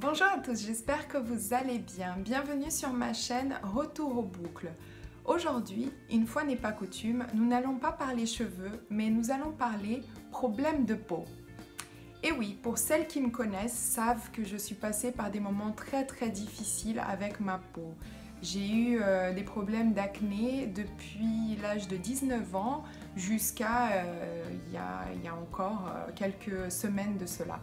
Bonjour à tous, j'espère que vous allez bien. Bienvenue sur ma chaîne Retour aux boucles. Aujourd'hui, une fois n'est pas coutume, nous n'allons pas parler cheveux, mais nous allons parler problèmes de peau. Et oui, pour celles qui me connaissent, savent que je suis passée par des moments très difficiles avec ma peau. J'ai eu des problèmes d'acné depuis l'âge de 19 ans jusqu'à il y a encore quelques semaines de cela.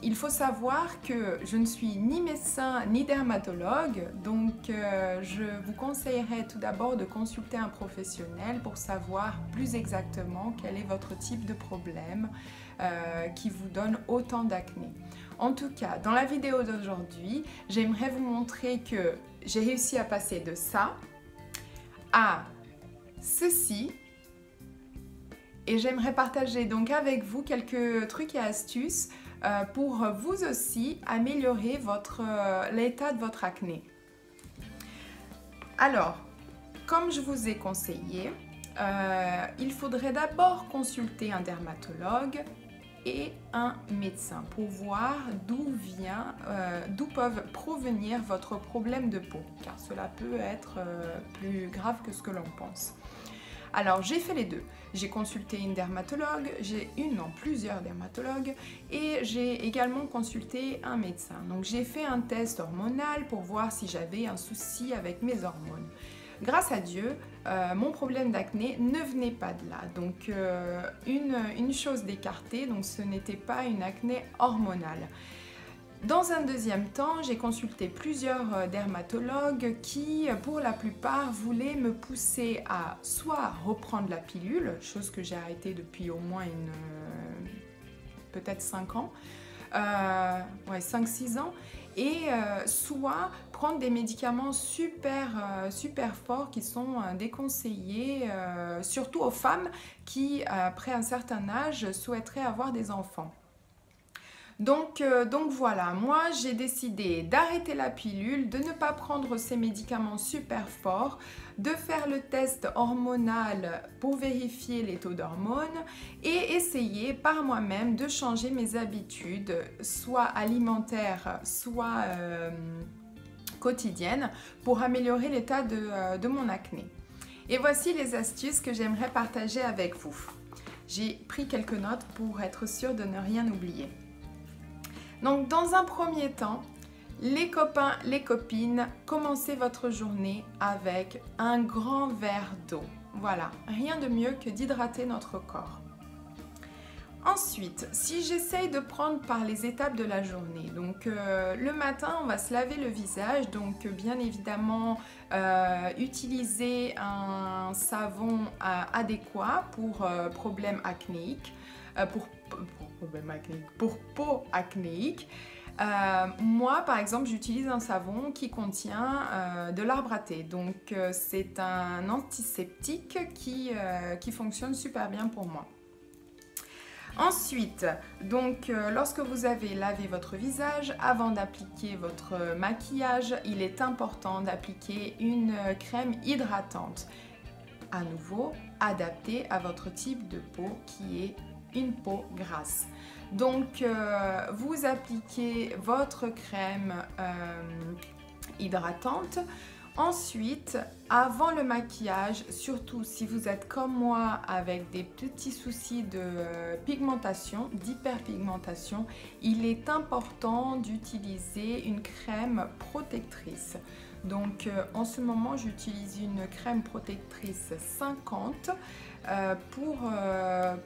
Il faut savoir que je ne suis ni médecin ni dermatologue, donc je vous conseillerais tout d'abord de consulter un professionnel pour savoir plus exactement quel est votre type de problème qui vous donne autant d'acné. En tout cas, dans la vidéo d'aujourd'hui, j'aimerais vous montrer que j'ai réussi à passer de ça à ceci. Et j'aimerais partager donc avec vous quelques trucs et astuces pour vous aussi améliorer l'état de votre acné. Alors, comme je vous ai conseillé, il faudrait d'abord consulter un dermatologue et un médecin pour voir d'où peuvent provenir votre problème de peau, car cela peut être plus grave que ce que l'on pense. Alors j'ai fait les deux, j'ai consulté une dermatologue, plusieurs dermatologues et j'ai également consulté un médecin. Donc j'ai fait un test hormonal pour voir si j'avais un souci avec mes hormones. Grâce à Dieu, mon problème d'acné ne venait pas de là. Donc une chose d'écartée, donc ce n'était pas une acné hormonale. Dans un deuxième temps, j'ai consulté plusieurs dermatologues qui, pour la plupart, voulaient me pousser à soit reprendre la pilule, chose que j'ai arrêtée depuis au moins peut-être 5 ans, 5-6 ans, et soit prendre des médicaments super forts qui sont déconseillés, surtout aux femmes qui, après un certain âge, souhaiteraient avoir des enfants. Donc voilà, moi j'ai décidé d'arrêter la pilule, de ne pas prendre ces médicaments super forts, de faire le test hormonal pour vérifier les taux d'hormones et essayer par moi-même de changer mes habitudes, soit alimentaires, soit quotidiennes, pour améliorer l'état de mon acné. Et voici les astuces que j'aimerais partager avec vous. J'ai pris quelques notes pour être sûre de ne rien oublier. Donc dans un premier temps, les copains, les copines, commencez votre journée avec un grand verre d'eau. Voilà, rien de mieux que d'hydrater notre corps. Ensuite, si j'essaye de prendre par les étapes de la journée, donc le matin on va se laver le visage, donc bien évidemment utiliser un savon adéquat pour problème acnéique, pour peau acnéique. Moi par exemple j'utilise un savon qui contient de l'arbre à thé, donc c'est un antiseptique qui fonctionne super bien pour moi. Ensuite, donc lorsque vous avez lavé votre visage, avant d'appliquer votre maquillage, il est important d'appliquer une crème hydratante, à nouveau adaptée à votre type de peau qui est une peau grasse. Donc vous appliquez votre crème hydratante. Ensuite, avant le maquillage, surtout si vous êtes comme moi avec des petits soucis de pigmentation, d'hyperpigmentation, il est important d'utiliser une crème protectrice. Donc en ce moment, j'utilise une crème protectrice 50 pour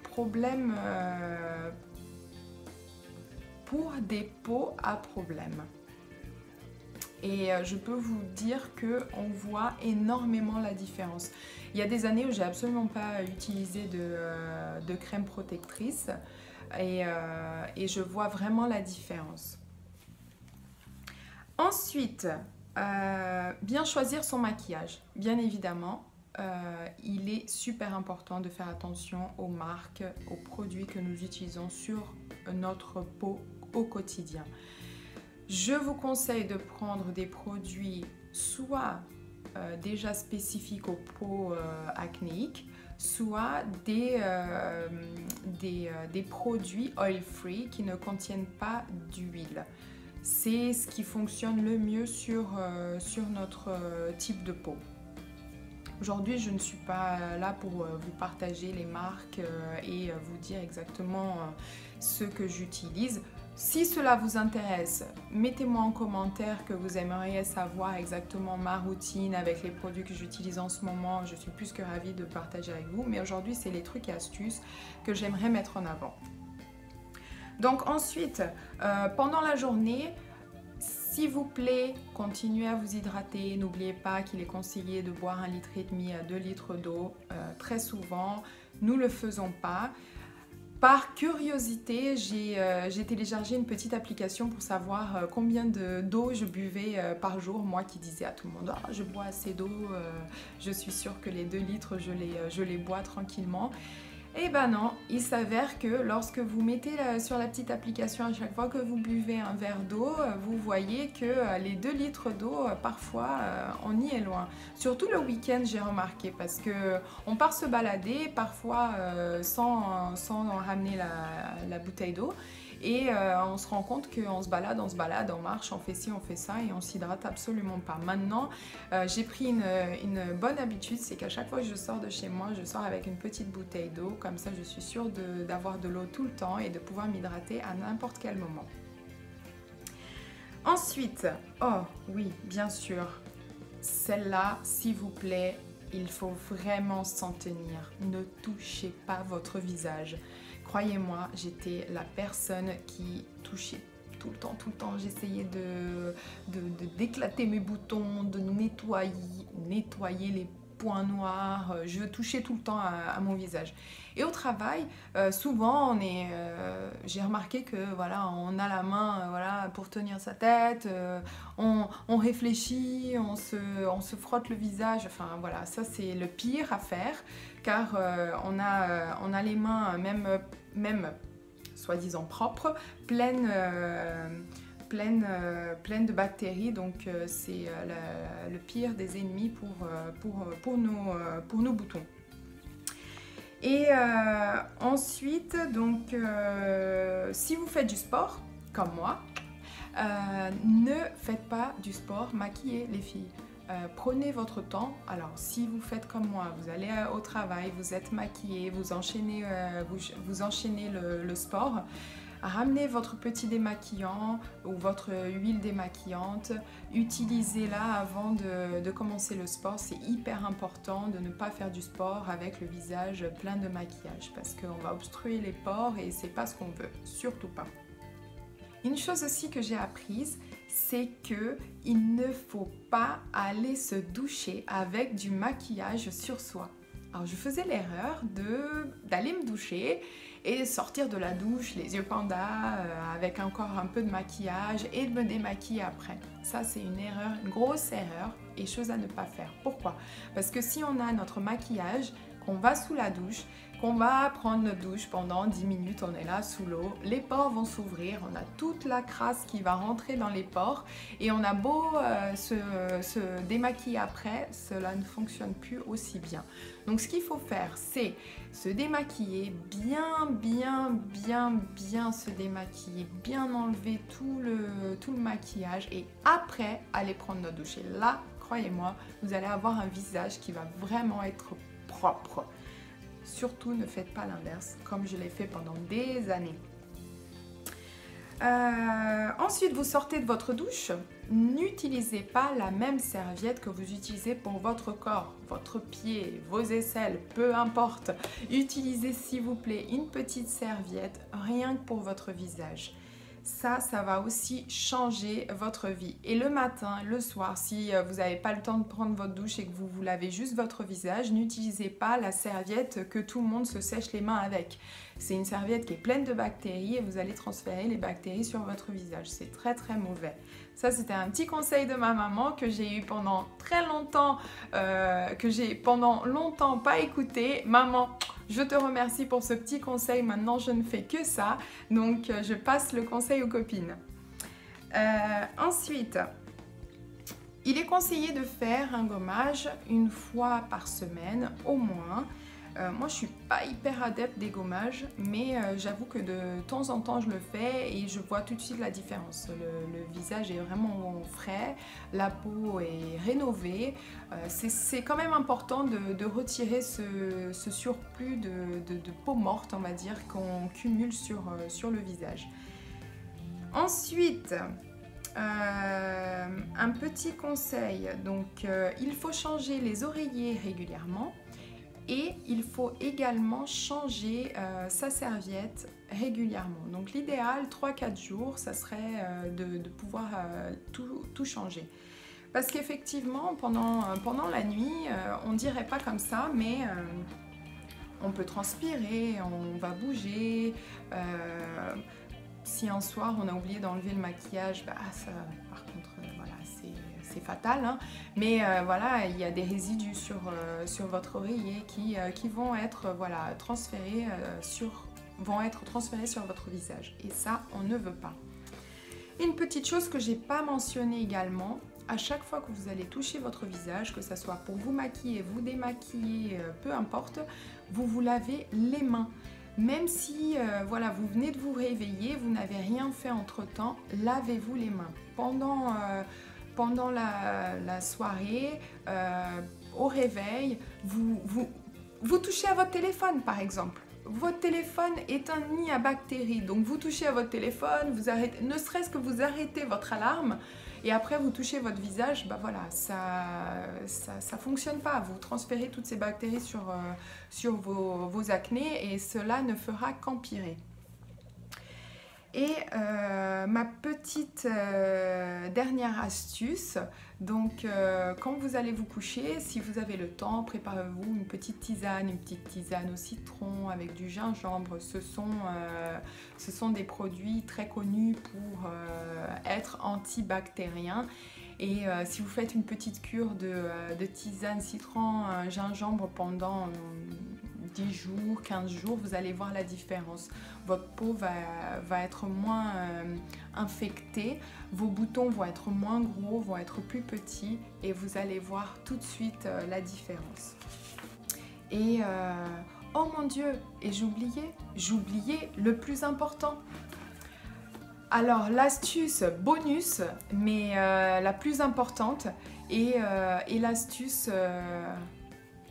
problèmes, pour des peaux à problème. Et je peux vous dire qu'on voit énormément la différence. Il y a des années où j'ai absolument pas utilisé de crème protectrice et je vois vraiment la différence. Ensuite, bien choisir son maquillage. Bien évidemment, il est super important de faire attention aux marques, aux produits que nous utilisons sur notre peau au quotidien. Je vous conseille de prendre des produits soit déjà spécifiques aux peaux acnéiques, soit des produits oil-free qui ne contiennent pas d'huile. c'est ce qui fonctionne le mieux sur notre type de peau. Aujourd'hui, je ne suis pas là pour vous partager les marques et vous dire exactement ce que j'utilise. Si cela vous intéresse, mettez-moi en commentaire que vous aimeriez savoir exactement ma routine avec les produits que j'utilise en ce moment. Je suis plus que ravie de partager avec vous. Mais aujourd'hui, c'est les trucs et astuces que j'aimerais mettre en avant. Donc ensuite, pendant la journée, s'il vous plaît, continuez à vous hydrater. N'oubliez pas qu'il est conseillé de boire 1,5 litre à 2 litres d'eau très souvent. Nous ne le faisons pas. Par curiosité, j'ai téléchargé une petite application pour savoir combien d'eau je buvais par jour. Moi qui disais à tout le monde, ah, je bois assez d'eau, je suis sûre que les 2 litres, je les bois tranquillement. Eh ben non, il s'avère que lorsque vous mettez sur la petite application à chaque fois que vous buvez un verre d'eau, vous voyez que les 2 litres d'eau, parfois, on y est loin. Surtout le week-end, j'ai remarqué, parce qu'on part se balader, parfois sans ramener la bouteille d'eau. Et on se rend compte qu'on se balade, on marche, on fait ci, on fait ça et on s'hydrate absolument pas. Maintenant, j'ai pris une bonne habitude, c'est qu'à chaque fois que je sors de chez moi, je sors avec une petite bouteille d'eau. Comme ça, je suis sûre d'avoir de l'eau tout le temps et de pouvoir m'hydrater à n'importe quel moment. Ensuite, oh oui, bien sûr, celle-là, s'il vous plaît, il faut vraiment s'en tenir. Ne touchez pas votre visage. Croyez-moi, j'étais la personne qui touchait tout le temps. J'essayais d'éclater mes boutons, de nettoyer les points noirs. Je touchais tout le temps à mon visage. Et au travail, souvent, j'ai remarqué que voilà, on a la main voilà, pour tenir sa tête, on réfléchit, on se frotte le visage. Enfin voilà, ça c'est le pire à faire, car on a les mains même soi-disant propres, pleines de bactéries, donc c'est le pire des ennemis pour nos boutons. Et ensuite, donc, si vous faites du sport, comme moi, ne faites pas du sport maquillé, les filles. Prenez votre temps. Alors, si vous faites comme moi, vous allez au travail, vous êtes maquillée, vous enchaînez le sport, ramenez votre démaquillant ou votre huile démaquillante, utilisez-la avant de commencer le sport. C'est hyper important de ne pas faire du sport avec le visage plein de maquillage parce qu'on va obstruer les pores et c'est pas ce qu'on veut, surtout pas. Une chose aussi que j'ai apprise, c'est qu'il ne faut pas aller se doucher avec du maquillage sur soi. Alors je faisais l'erreur d'aller me doucher et sortir de la douche les yeux pandas avec encore un peu de maquillage et de me démaquiller après. Ça c'est une erreur, une grosse erreur et chose à ne pas faire. Pourquoi? Parce que si on a notre maquillage, qu'on va sous la douche, qu'on va prendre notre douche pendant 10 minutes, on est là sous l'eau, les pores vont s'ouvrir, on a toute la crasse qui va rentrer dans les pores et on a beau se démaquiller après, cela ne fonctionne plus aussi bien. Donc ce qu'il faut faire, c'est se démaquiller, bien se démaquiller, bien enlever tout le maquillage et après aller prendre notre douche. Et là, croyez-moi, vous allez avoir un visage qui va vraiment être propre. Surtout ne faites pas l'inverse comme je l'ai fait pendant des années. Ensuite, vous sortez de votre douche, n'utilisez pas la même serviette que vous utilisez pour votre corps, votre pied, vos aisselles, peu importe. Utilisez s'il vous plaît une petite serviette rien que pour votre visage. Ça va aussi changer votre vie. Et le matin, le soir, si vous n'avez pas le temps de prendre votre douche et que vous lavez juste votre visage, n'utilisez pas la serviette que tout le monde se sèche les mains avec. C'est une serviette qui est pleine de bactéries et vous allez transférer les bactéries sur votre visage. C'est très mauvais. Ça, c'était un petit conseil de ma maman que j'ai eu pendant très longtemps, que j'ai pendant longtemps pas écouté. Maman, je te remercie pour ce petit conseil. Maintenant, je ne fais que ça. Donc, je passe le conseil aux copines. Ensuite, il est conseillé de faire un gommage une fois par semaine au moins. Moi je suis pas hyper adepte des gommages, mais j'avoue que de temps en temps je le fais et je vois tout de suite la différence. Le visage est vraiment frais, la peau est rénovée. C'est quand même important de retirer ce surplus de peau morte, on va dire, qu'on cumule sur le visage. Ensuite, un petit conseil, donc il faut changer les oreillers régulièrement et il faut également changer sa serviette régulièrement. Donc l'idéal, 3-4 jours, ça serait de pouvoir tout changer. Parce qu'effectivement, pendant la nuit, on dirait pas comme ça, mais on peut transpirer, on va bouger. Si un soir on a oublié d'enlever le maquillage, bah ça, par contre, voilà, c'est fatal. Hein. Mais voilà, il y a des résidus sur votre oreiller qui vont être transférés sur votre visage. Et ça, on ne veut pas. Une petite chose que j'ai pas mentionnée également, à chaque fois que vous allez toucher votre visage, que ce soit pour vous maquiller, vous démaquiller, peu importe, vous vous lavez les mains. Même si voilà, vous venez de vous réveiller, vous n'avez rien fait entre temps, lavez-vous les mains. Pendant la soirée, au réveil, vous touchez à votre téléphone par exemple. Votre téléphone est un nid à bactéries, donc vous touchez à votre téléphone, vous arrêtez, ne serait-ce que vous arrêtez votre alarme et après vous touchez votre visage, bah voilà, ça fonctionne pas. Vous transférez toutes ces bactéries sur vos acnés et cela ne fera qu'empirer. Et ma petite dernière astuce, donc quand vous allez vous coucher, si vous avez le temps, préparez-vous une petite tisane au citron avec du gingembre. Ce sont des produits très connus pour être antibactériens. Et si vous faites une petite cure de tisane citron gingembre pendant 10 jours, 15 jours, vous allez voir la différence. Votre peau va être moins infectée, vos boutons vont être moins gros, vont être plus petits et vous allez voir tout de suite la différence. Et oh mon Dieu, et j'oubliais le plus important. Alors l'astuce bonus, mais la plus importante, est l'astuce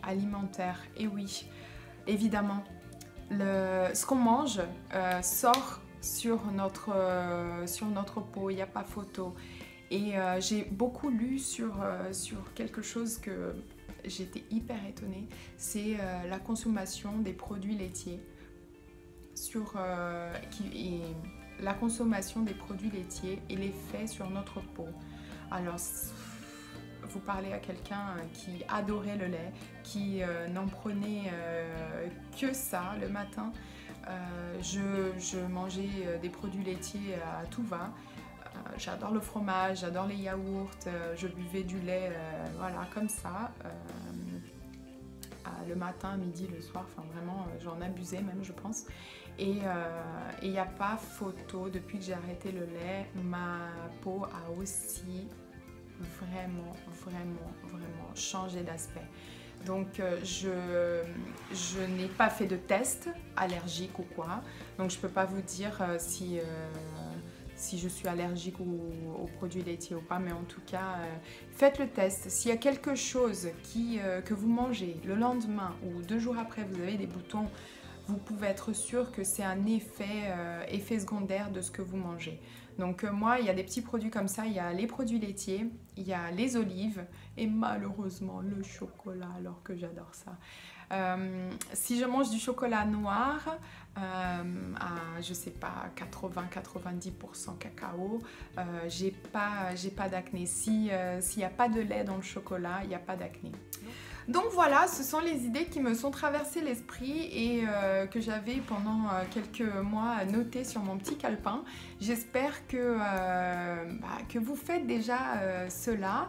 alimentaire. Et oui, évidemment, ce qu'on mange sort sur notre peau, il n'y a pas photo. Et j'ai beaucoup lu sur quelque chose que j'étais hyper étonnée, c'est la consommation des produits laitiers. La consommation des produits laitiers et l'effet sur notre peau. Alors, vous parlez à quelqu'un qui adorait le lait, qui n'en prenait que ça le matin. Je mangeais des produits laitiers à tout va. J'adore le fromage, j'adore les yaourts, je buvais du lait voilà, comme ça. Le matin, midi, le soir, enfin vraiment j'en abusais même je pense. Et il n'y a pas photo, depuis que j'ai arrêté le lait, ma peau a aussi vraiment changé d'aspect. Donc je n'ai pas fait de test allergique ou quoi, donc je peux pas vous dire si je suis allergique aux produits laitiers ou pas, mais en tout cas, faites le test. S'il y a quelque chose que vous mangez le lendemain ou 2 jours après, vous avez des boutons, vous pouvez être sûr que c'est un effet secondaire de ce que vous mangez. Donc moi, il y a des petits produits comme ça, il y a les produits laitiers, il y a les olives et malheureusement le chocolat, alors que j'adore ça. Si je mange du chocolat noir à, je sais pas, 80-90% cacao, j'ai pas d'acné. S'il n'y a pas de lait dans le chocolat, il n'y a pas d'acné. Donc voilà, ce sont les idées qui me sont traversées l'esprit et que j'avais pendant quelques mois notées sur mon petit calepin. J'espère que vous faites déjà cela.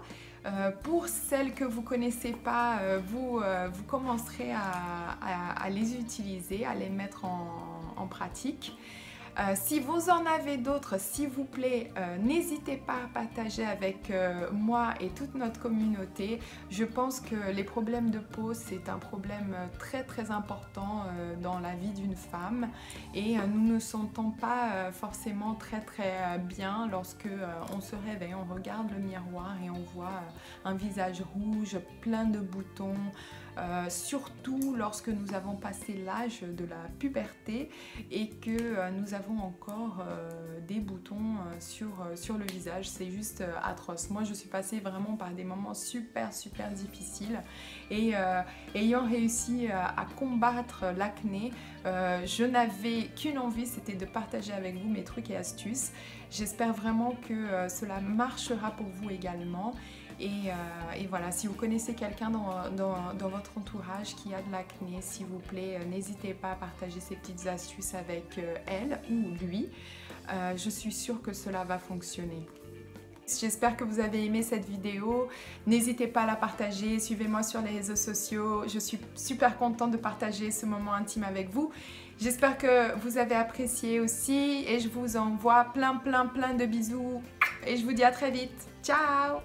Pour celles que vous ne connaissez pas, vous commencerez à les utiliser, à les mettre en pratique. Si vous en avez d'autres, s'il vous plaît, n'hésitez pas à partager avec moi et toute notre communauté. Je pense que les problèmes de peau, c'est un problème très très important dans la vie d'une femme et nous ne sentons pas forcément très très bien lorsque on se réveille, on regarde le miroir et on voit un visage rouge, plein de boutons. Surtout lorsque nous avons passé l'âge de la puberté et que nous avons encore des boutons sur le visage. C'est juste atroce. Moi je suis passée vraiment par des moments super difficiles et ayant réussi à combattre l'acné, je n'avais qu'une envie, c'était de partager avec vous mes trucs et astuces. J'espère vraiment que cela marchera pour vous également. Et voilà, si vous connaissez quelqu'un dans votre entourage qui a de l'acné, s'il vous plaît, n'hésitez pas à partager ces petites astuces avec elle ou lui. Je suis sûre que cela va fonctionner. J'espère que vous avez aimé cette vidéo. N'hésitez pas à la partager, suivez-moi sur les réseaux sociaux. Je suis super contente de partager ce moment intime avec vous. J'espère que vous avez apprécié aussi et je vous envoie plein de bisous et je vous dis à très vite. Ciao!